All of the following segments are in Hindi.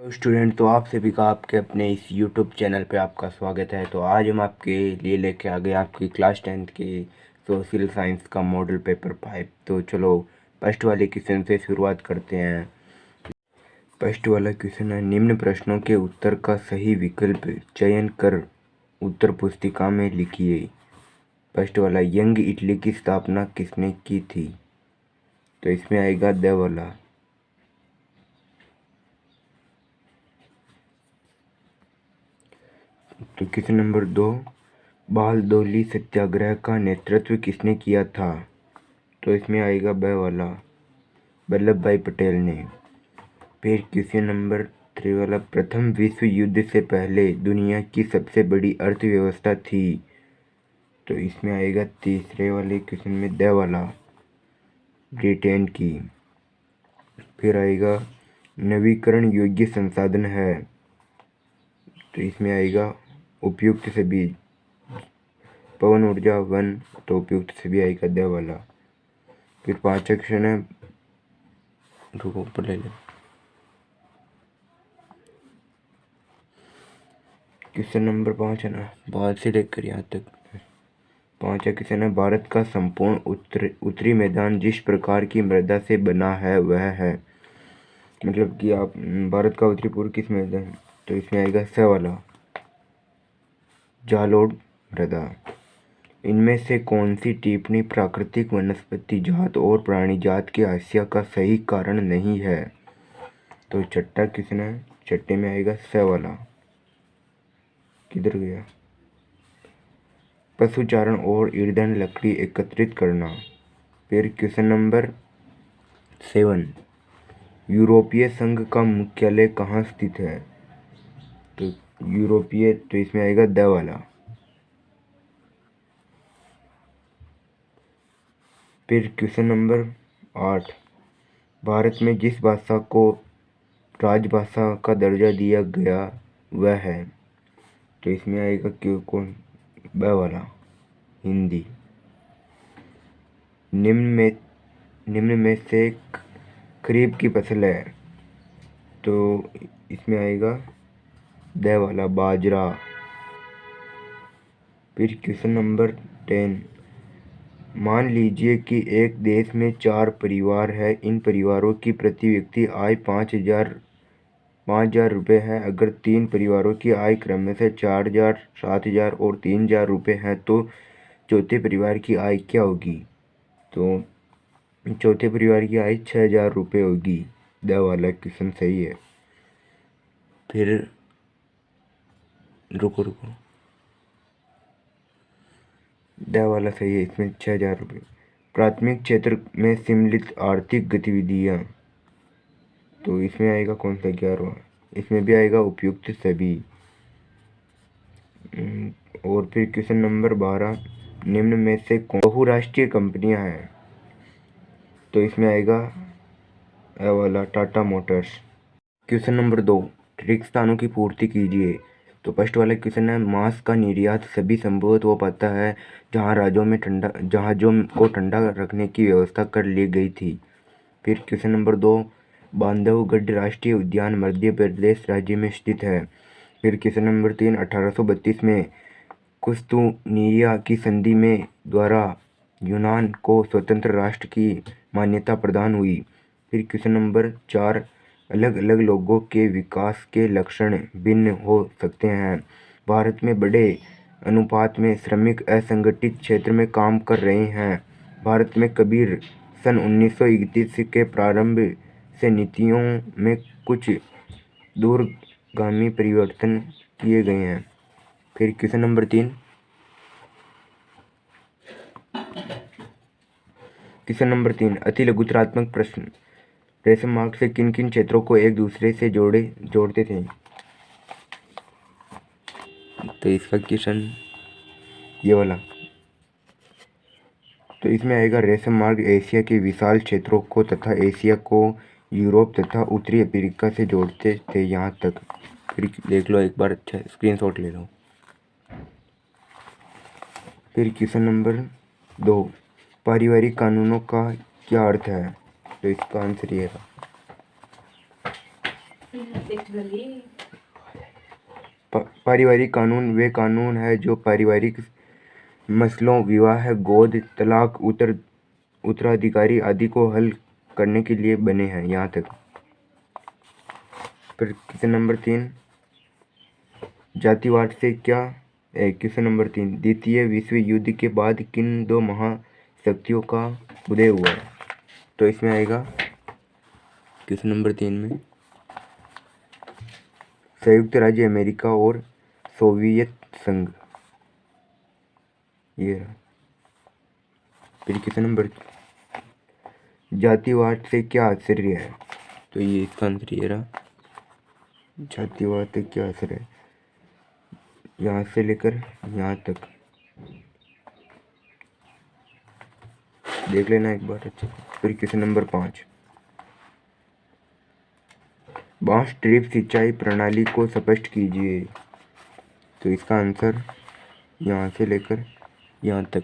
हेलो स्टूडेंट, तो आप सभी का आपके अपने इस यूट्यूब चैनल पे आपका स्वागत है। तो आज हम आपके लिए लेके आ गए आपकी क्लास 10th की सोशल साइंस का मॉडल पेपर 5। तो चलो फर्स्ट वाले क्वेश्चन से शुरुआत करते हैं। फर्स्ट वाला क्वेश्चन है, निम्न प्रश्नों के उत्तर का सही विकल्प चयन कर उत्तर पुस्तिका में लिखिए। फर्स्ट वाला, यंग इटली की स्थापना किसने की थी? तो इसमें आएगा द वाला। तो क्वेश्चन नंबर 2, बालदोली सत्याग्रह का नेतृत्व किसने किया था? तो इसमें आएगा ब वाला, वल्लभ भाई पटेल ने। फिर क्वेश्चन नंबर 3 वाला, प्रथम विश्व युद्ध से पहले दुनिया की सबसे बड़ी अर्थव्यवस्था थी? तो इसमें आएगा तीसरे वाले क्वेश्चन में द वाला, ब्रिटेन की। फिर आएगा नवीकरण योग्य संसाधन है? तो इसमें आएगा उपयुक्त सभी, पवन ऊर्जा वन, तो उपयुक्त सभी आएगा द वाला। फिर 5 क्वेश्चन है, रुको ऊपर ले ले। क्वेश्चन नंबर 5 है ना, 5 से लेकर यहाँ तक 5 क्वेश्चन है, भारत का संपूर्ण उत्तरी मैदान जिस प्रकार की मृदा से बना है वह है? मतलब कि आप भारत का उत्तरी पूर्व किस मैदान? तो इसमें आएगा स वाला, जालोढ़ मृदा। इनमें से कौन सी टिप्पणी प्राकृतिक वनस्पति जात और प्राणी जात की हत्या का सही कारण नहीं है? तो छठा क्वेश्चन है, छठे में आएगा स वाला, किधर गया, पशुचारण और ईंधन लकड़ी एकत्रित करना। फिर क्वेश्चन नंबर 7, यूरोपीय संघ का मुख्यालय कहाँ स्थित है? तो यूरोपीय, तो इसमें आएगा द वाला। फिर क्वेश्चन नंबर 8, भारत में जिस भाषा को राजभाषा का दर्जा दिया गया वह है? तो इसमें आएगा क्यों कौन, ब वाला, हिंदी। निम्न में से खरीफ की फसल है? तो इसमें आएगा द वाला, बाजरा। फिर क्वेश्चन नंबर 10, मान लीजिए कि एक देश में 4 परिवार है। इन परिवारों की प्रति व्यक्ति आय 5,000 रुपये है। अगर 3 परिवारों की आय क्रमशः 4,000, 7,000 और 3,000 रुपये है तो चौथे परिवार की आय क्या होगी? तो चौथे परिवार की आय 6,000 रुपये होगी। द वाला क्वेश्चन सही है। फिर रुको, द वाला सही है, इसमें 6,000 रुपये। प्राथमिक क्षेत्र में सम्मिलित आर्थिक गतिविधियाँ? तो इसमें आएगा कौन सा, 11वां, इसमें भी आएगा उपयुक्त सभी। और फिर क्वेश्चन नंबर 12, निम्न में से बहुराष्ट्रीय कंपनियां हैं? तो इसमें आएगा ए वाला, टाटा मोटर्स। क्वेश्चन नंबर 2, रिक्त स्थानों की पूर्ति कीजिए। तो फर्स्ट वाला क्वेश्चन है, मांस का निर्यात सभी संभवत हो पाता है जहाज़ों को ठंडा रखने की व्यवस्था कर ली गई थी। फिर क्वेश्चन नंबर 2, बांधवगढ़ राष्ट्रीय उद्यान मध्य प्रदेश राज्य में स्थित है। फिर क्वेश्चन नंबर 3, 1832 में कुस्तुनिया की संधि में द्वारा यूनान को स्वतंत्र राष्ट्र की मान्यता प्रदान हुई। फिर क्वेश्चन नंबर 4, अलग अलग लोगों के विकास के लक्षण भिन्न हो सकते हैं। भारत में बड़े अनुपात में श्रमिक असंगठित क्षेत्र में काम कर रहे हैं। भारत में कबीर सन 1931 के प्रारंभ से नीतियों में कुछ दूरगामी परिवर्तन किए गए हैं। फिर क्वेश्चन नंबर 3, अति लघुत्तरात्मक प्रश्न, रेशम मार्ग से किन किन क्षेत्रों को एक दूसरे से जोड़ते थे? तो इसका क्वेश्चन ये वाला, तो इसमें आएगा रेशम मार्ग एशिया के विशाल क्षेत्रों को तथा एशिया को यूरोप तथा उत्तरी अफ्रीका से जोड़ते थे यहाँ तक। फिर देख लो एक बार, अच्छा स्क्रीनशॉट ले लो। फिर क्वेश्चन नंबर 2, पारिवारिक कानूनों का क्या अर्थ है? तो इसका आंसर ये है। पारिवारिक कानून वे कानून है जो पारिवारिक मसलों, विवाह, गोद, तलाक, उत्तराधिकारी आदि को हल करने के लिए बने हैं। यहाँ तक। फिर क्वेश्चन नंबर 3, जातिवाद से क्या क्वेश्चन नंबर 3, द्वितीय विश्व युद्ध के बाद किन दो महाशक्तियों का उदय हुआ? तो इसमें आएगा क्वेश्चन नंबर 3 में संयुक्त राज्य अमेरिका और सोवियत संघ। ये रहा। फिर क्वेश्चन नंबर, जातिवाद से क्या आश्चर्य है? तो ये इसका आंसर ये रहा, जातिवाद से क्या असर है, यहाँ से लेकर यहाँ तक देख लेना एक बार अच्छे से। फिर क्वेश्चन नंबर 5, बांस ड्रिप सिंचाई प्रणाली को स्पष्ट कीजिए। तो इसका आंसर यहाँ से लेकर यहाँ तक,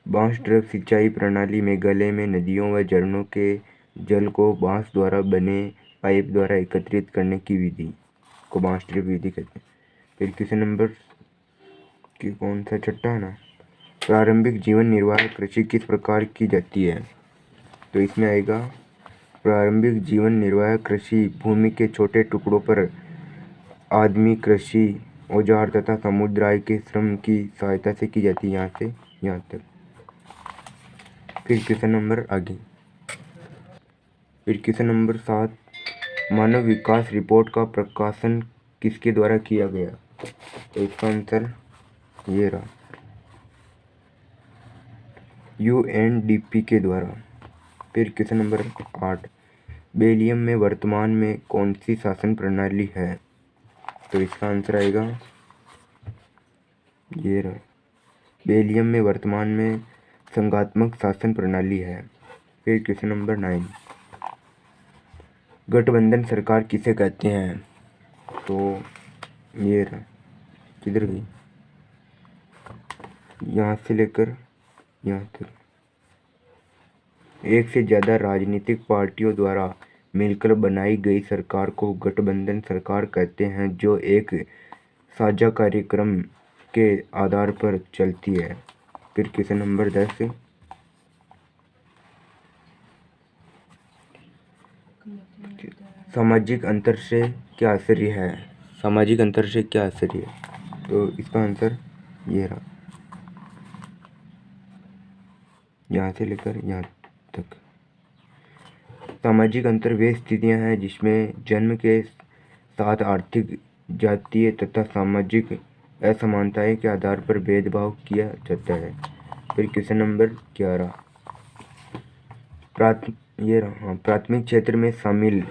बांस ड्रिप सिंचाई प्रणाली मेघालय में नदियों व झरनों के जल को बांस द्वारा बने पाइप द्वारा एकत्रित करने की विधि को बांस ड्रिप विधि कहते हैं। फिर क्वेश्चन नंबर की कौन सा छठा है ना, प्रारंभिक जीवन निर्वाह कृषि किस प्रकार की जाती है? तो इसमें आएगा, प्रारंभिक जीवन निर्वाह कृषि भूमि के छोटे टुकड़ों पर आदमी, कृषि औजार तथा समुदाय के श्रम की सहायता से की जाती है। यहाँ से यहाँ तक। फिर क्वेश्चन नंबर आगे, फिर क्वेश्चन नंबर 7, मानव विकास रिपोर्ट का प्रकाशन किसके द्वारा किया गया? तो इसका आंसर ये रहा, UNDP के द्वारा। फिर क्वेश्चन नंबर 8, बेल्जियम में वर्तमान में कौन सी शासन प्रणाली है? तो इसका आंसर आएगा ये रहा, बेल्जियम में वर्तमान में संघात्मक शासन प्रणाली है। फिर क्वेश्चन नंबर 9, गठबंधन सरकार किसे कहते हैं? तो ये रहा, किधर गई, यहाँ से लेकर यहाँ तक, एक से ज़्यादा राजनीतिक पार्टियों द्वारा मिलकर बनाई गई सरकार को गठबंधन सरकार कहते हैं, जो एक साझा कार्यक्रम के आधार पर चलती है। फिर क्वेश्चन नंबर 10, सामाजिक अंतर से क्या आश्चर्य है? सामाजिक अंतर से क्या आश्चर्य है? तो इसका आंसर ये रहा, यहाँ से लेकर यहाँ तक। सामाजिक अंतर वे स्थितियाँ हैं जिसमें जन्म के साथ आर्थिक, जातीय तथा सामाजिक असमानताएं के आधार पर भेदभाव किया जाता है। फिर क्वेश्चन नंबर 11, प्राथमिक क्षेत्र में शामिल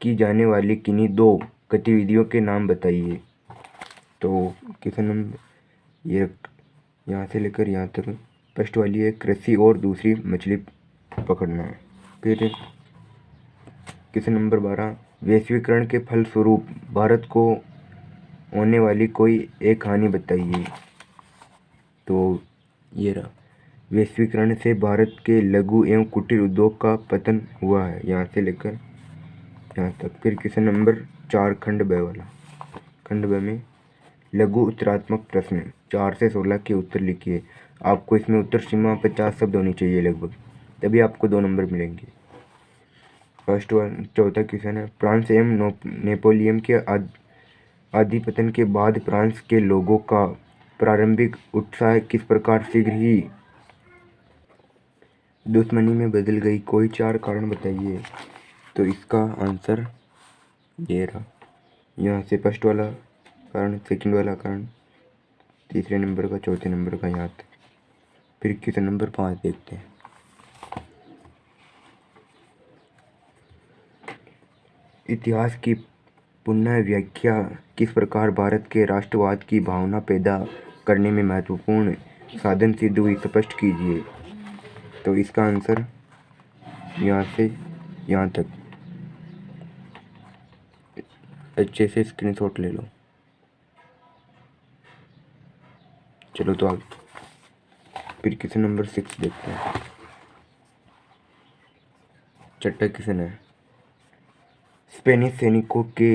की जाने वाली किन्हीं दो गतिविधियों के नाम बताइए। तो क्वेश्चन नंबर ये यहाँ से लेकर यहाँ तक, फर्स्ट वाली है कृषि और दूसरी मछली पकड़ना है। फिर क्वेश्चन नंबर 12, वैश्वीकरण के फलस्वरूप भारत को होने वाली कोई एक हानि बताइए। तो ये रहा, वैश्वीकरण से भारत के लघु एवं कुटीर उद्योग का पतन हुआ है। यहाँ से लेकर यहाँ तक। फिर क्वेश्चन नंबर 4 खंड ब वाला, खंड ब में लघु उत्तरात्मक प्रश्न 4 से 16 के उत्तर लिखिए। आपको इसमें उत्तर सीमा 50 शब्द होनी चाहिए लगभग, तभी आपको 2 नंबर मिलेंगे। फर्स्ट वन, चौथा क्वेश्चन है, फ्रांस एवं नेपोलियन के आधिपतन के बाद फ्रांस के लोगों का प्रारंभिक उत्साह किस प्रकार शीघ्र ही दुश्मनी में बदल गई? कोई 4 कारण बताइए। तो इसका आंसर ये रहा, यहाँ से फर्स्ट वाला कारण, सेकंड वाला कारण, तीसरे नंबर का, चौथे नंबर का यहाँ तक। फिर क्वेश्चन नंबर 5 देखते हैं। इतिहास की पुनः व्याख्या किस प्रकार भारत के राष्ट्रवाद की भावना पैदा करने में महत्वपूर्ण साधन सिद्ध हुई? स्पष्ट कीजिए। तो इसका आंसर यहाँ से यहाँ तक अच्छे से स्क्रीनशॉट ले लो। चलो तो आगे फिर क्वेश्चन नंबर 6 देखते हैं। चट्टा किसने स्पेनिश सैनिकों के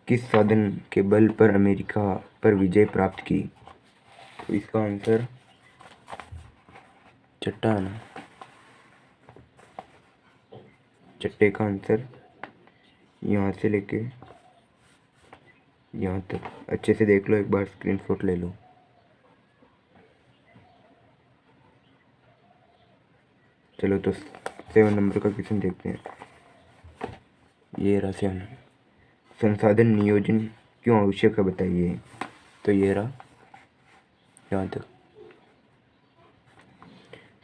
किस साधन के बल पर अमेरिका पर विजय प्राप्त की? तो इसका आंसर चट्टा है ना। चट्टे का आंसर यहाँ से लेके यहाँ तक अच्छे से देख लो, एक बार स्क्रीनशॉट ले लो। चलो तो 7 नंबर का क्वेश्चन देखते हैं। ये रहा 7। संसाधन नियोजन क्यों आवश्यक है बताइए? तो ये रहा यहाँ तक।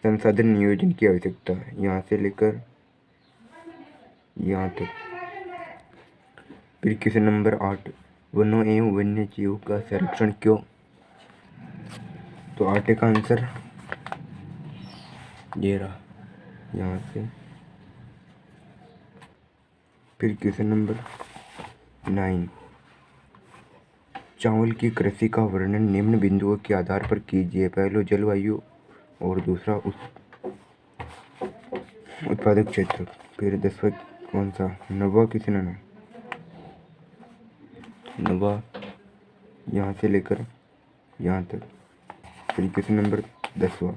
संसाधन नियोजन की आवश्यकता यहाँ से लेकर यहाँ तक। फिर क्वेश्चन नंबर 8, वनों एवं वन्य जीव का संरक्षण क्यों? तो 8 का आंसर ये रहा यहाँ से। फिर क्वेश्चन नंबर 9, चावल की कृषि का वर्णन निम्न बिंदुओं के आधार पर कीजिए। पहला जलवायु और दूसरा उत्पादक क्षेत्र। फिर 10वां कौन सा? 9वां किसने ना? 9वां यहाँ से लेकर यहाँ तक। फिर क्वेश्चन नंबर 10वां,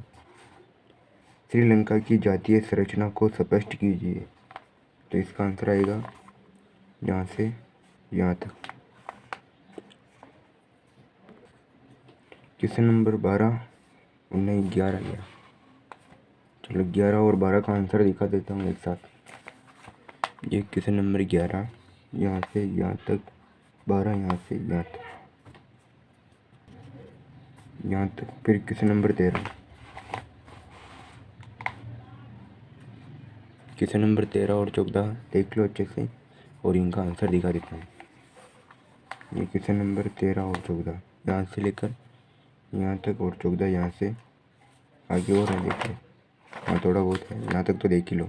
श्रीलंका की जातीय संरचना को स्पष्ट कीजिए। तो इसका आंसर आएगा यहाँ से यहाँ तक। क्वेश्चन नंबर 12 नहीं 11 गया। चलो 11 और 12 का आंसर दिखा देता हूँ एक साथ। ये क्वेश्चन नंबर 11 यहाँ से यहाँ तक, 12 यहाँ से यहाँ तक, यहाँ तक। फिर क्वेश्चन नंबर 13, क्वेश्चन नंबर 13 और 14 देख लो अच्छे से और इनका आंसर दिखा देता हूँ। ये क्वेश्चन नंबर 13 और 14 यहाँ से लेकर यहाँ तक और 14 यहाँ से आगे और है, देख लो। हाँ थोड़ा बहुत है, यहाँ तक तो देख ही लो।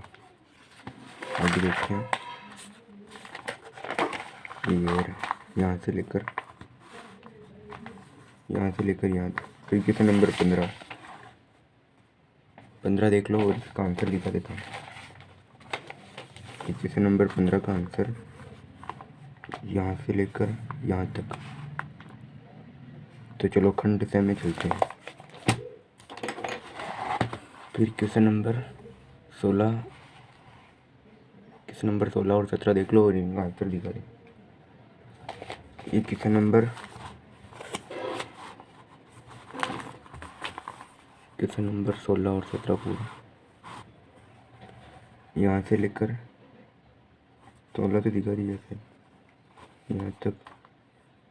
आगे देखते हैं। ये यहाँ से लेकर यहाँ तक। फिर क्वेश्चन नंबर 15 देख लो और इसका आंसर दिखा देता हूँ। क्वेश्चन नंबर 15 का आंसर यहाँ से लेकर यहाँ तक। तो चलो खंड से में चलते हैं। फिर क्वेश्चन नंबर 16 और 17 देख लो और इनका आंसर दिखा दे। ये क्वेश्चन नंबर 16 और 17 पूरा यहाँ से लेकर 16 तो दिखा दिया फिर यहाँ तक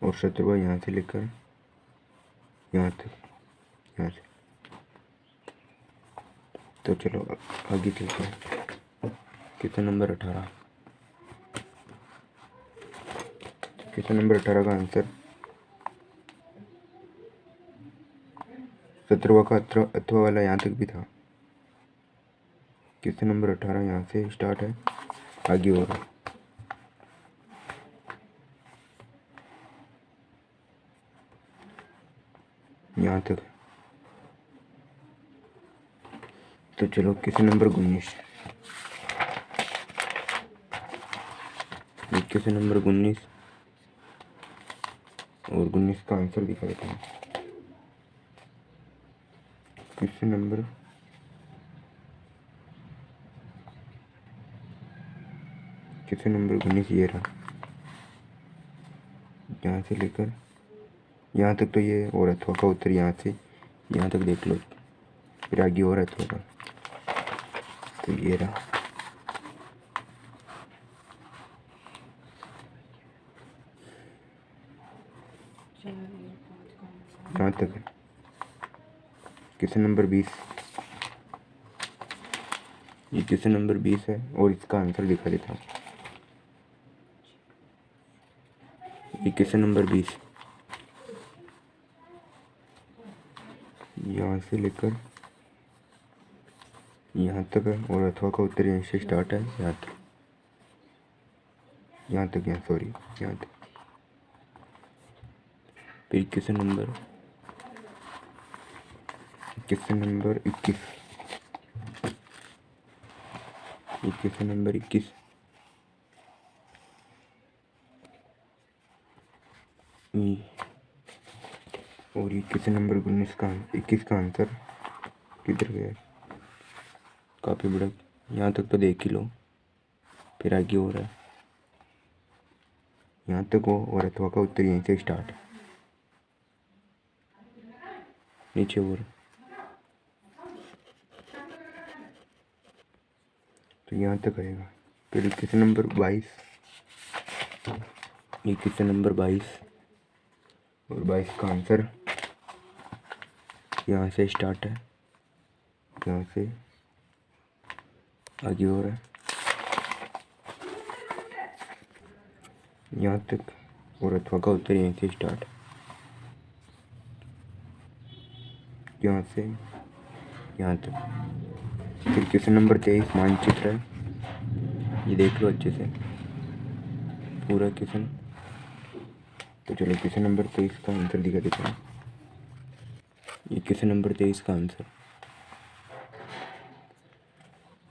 और 17 यहाँ से लेकर यहाँ तक, यहाँ से। तो चलो आगे चलते हैं। क्वेश्चन नंबर 18, क्वेश्चन नंबर 18 का आंसर 17वां का अथवा वाला यहाँ तक भी था। क्वेश्चन नंबर 18 यहाँ से स्टार्ट है, आगे हो रहा है यहाँ तक। तो चलो क्वेश्चन नंबर 19, क्वेश्चन नंबर 19 और 19 का आंसर दिखा देता हूँ। क्वेश्चन नंबर क्वेश्चन नंबर 19 ये रहा, यहाँ से लेकर यहाँ तक। तो ये और अथवा का उत्तर यहाँ से यहाँ तक देख लो, फिर आगे और अथवा का। तो ये रहा, यहाँ तक है। क्वेश्चन नंबर 20, ये क्वेश्चन नंबर 20 है और इसका आंसर दिखा देता हूँ। ये क्वेश्चन नंबर 20 यहाँ से लेकर यहाँ तक है और अथवा का उत्तर यहाँ से स्टार्ट है, यहाँ तक, यहाँ तक। फिर क्वेश्चन नंबर 21, ये क्वेश्चन नंबर 21। और ये क्वेश्चन नंबर 21 का आंसर किधर गया? काफ़ी बड़ा, यहाँ तक तो देख ही लो, फिर आगे हो रहा है। यहाँ तक हो और अथवा का उत्तर यहीं से स्टार्ट है, नीचे और तो यहाँ तक आएगा। फिर क्वेश्चन नंबर 22, ये क्वेश्चन नंबर 22 और 22 का आंसर यहाँ से स्टार्ट है, यहाँ से आगे हो रहा है, यहाँ तक और अथवा का उत्तर यहीं से स्टार्ट है, यहाँ से यहाँ तक। फिर क्वेश्चन नंबर 23 मानचित्र है, ये देख लो अच्छे से पूरा क्वेश्चन। तो चलो क्वेश्चन नंबर 23 का आंसर दिखा देते हैं। ये क्वेश्चन नंबर 23 का आंसर।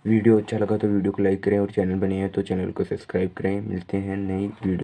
वीडियो अच्छा लगा तो वीडियो को लाइक करें और चैनल बने हैं तो चैनल को सब्सक्राइब करें। मिलते हैं नई वीडियो।